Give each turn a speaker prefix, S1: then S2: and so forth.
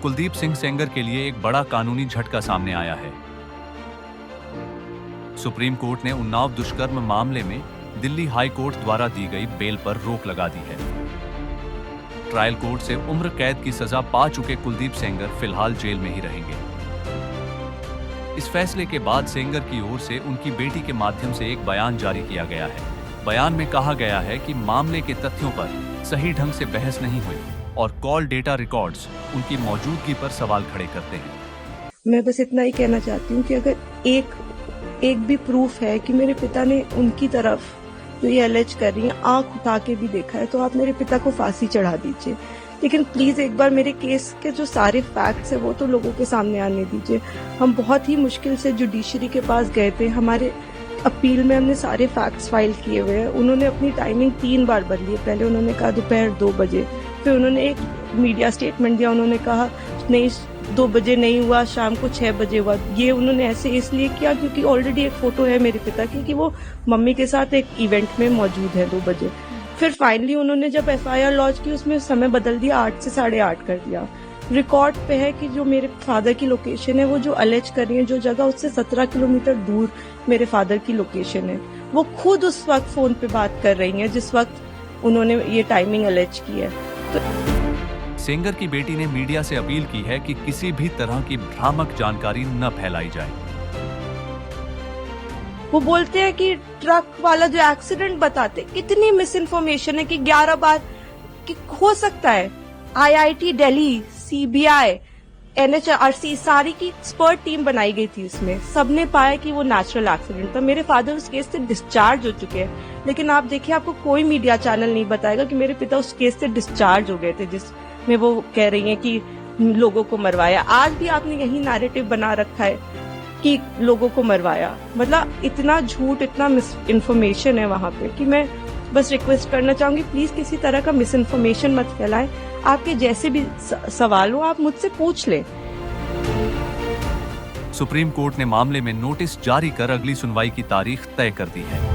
S1: कुलदीप सिंह सेंगर के लिए एक बड़ा कानूनी झटका सामने आया है। सुप्रीम कोर्ट ने उन्नाव दुष्कर्म मामले में दिल्ली हाई कोर्ट द्वारा दी गई बेल पर रोक लगा दी है। ट्रायल कोर्ट से उम्र कैद की सजा पा चुके कुलदीप सेंगर फिलहाल जेल में ही रहेंगे। इस फैसले के बाद सेंगर की ओर से उनकी बेटी के माध्यम से एक बयान जारी किया गया है। बयान में कहा गया है कि मामले के तथ्यों पर सही ढंग से बहस नहीं हुई और कॉल डेटा रिकॉर्ड्स उनकी मौजूदगी पर सवाल खड़े करते हैं।
S2: मैं बस इतना ही कहना चाहती हूँ कि अगर एक भी प्रूफ है कि मेरे पिता ने उनकी तरफ जो ये एलेज कर रही है आंख उठा के भी देखा है, तो आप मेरे पिता को फांसी चढ़ा दीजिए। लेकिन प्लीज एक बार मेरे केस के जो सारे फैक्ट्स है वो तो लोगों के सामने आने दीजिए। हम बहुत ही मुश्किल से जुडिशरी के पास गए थे, हमारे अपील में हमने सारे फैक्ट्स फाइल किए हुए हैं। उन्होंने अपनी टाइमिंग 3 बार बदली है। पहले उन्होंने कहा दोपहर 2 बजे, फिर उन्होंने एक मीडिया स्टेटमेंट दिया, उन्होंने कहा नहीं 2 बजे नहीं हुआ, शाम को 6 बजे हुआ। ये उन्होंने ऐसे इसलिए किया क्योंकि ऑलरेडी एक फोटो है मेरे पिता की कि वो मम्मी के साथ एक इवेंट में मौजूद है 2 बजे। फिर फाइनली उन्होंने जब FIR लॉन्च की उसमें समय बदल दिया, 8 से 8:30 कर दिया। रिकॉर्ड पे है कि जो मेरे फादर की लोकेशन है, वो जो अलेज कर रही है जो जगह, उससे 17 किलोमीटर दूर मेरे फादर की लोकेशन है। वो खुद उस वक्त फोन पे बात कर रही हैं जिस वक्त उन्होंने ये टाइमिंग अलेज की है। तो
S1: सेंगर की बेटी ने मीडिया से अपील की है कि किसी भी तरह की भ्रामक जानकारी न फैलाई जाए।
S2: वो बोलते हैं कि ट्रक वाला जो एक्सीडेंट बताते, इतनी मिस इन्फॉर्मेशन है कि 11 बार कि हो सकता है। IIT दिल्ली, CBI, NHRC सारी की एक्सपर्ट टीम बनाई गई थी उसमें, सबने पाया कि वो नेचुरल एक्सीडेंट था। मेरे फादर उस केस से डिस्चार्ज हो चुके हैं, लेकिन आप देखिए आपको कोई मीडिया चैनल नहीं बताएगा कि मेरे पिता उस केस से डिस्चार्ज हो गए थे जिसमें वो कह रही हैं कि लोगों को मरवाया। आज भी आपने यही नैरेटिव बना रखा है कि लोगों को मरवाया। मतलब इतना झूठ, इतना मिस इन्फॉर्मेशन है वहां पे कि मैं बस रिक्वेस्ट करना चाहूंगी प्लीज किसी तरह का मिस इन्फॉर्मेशन मत फैलाएं। आपके जैसे भी सवाल हो आप मुझसे पूछ लें।
S1: सुप्रीम कोर्ट ने मामले में नोटिस जारी कर अगली सुनवाई की तारीख तय कर दी है।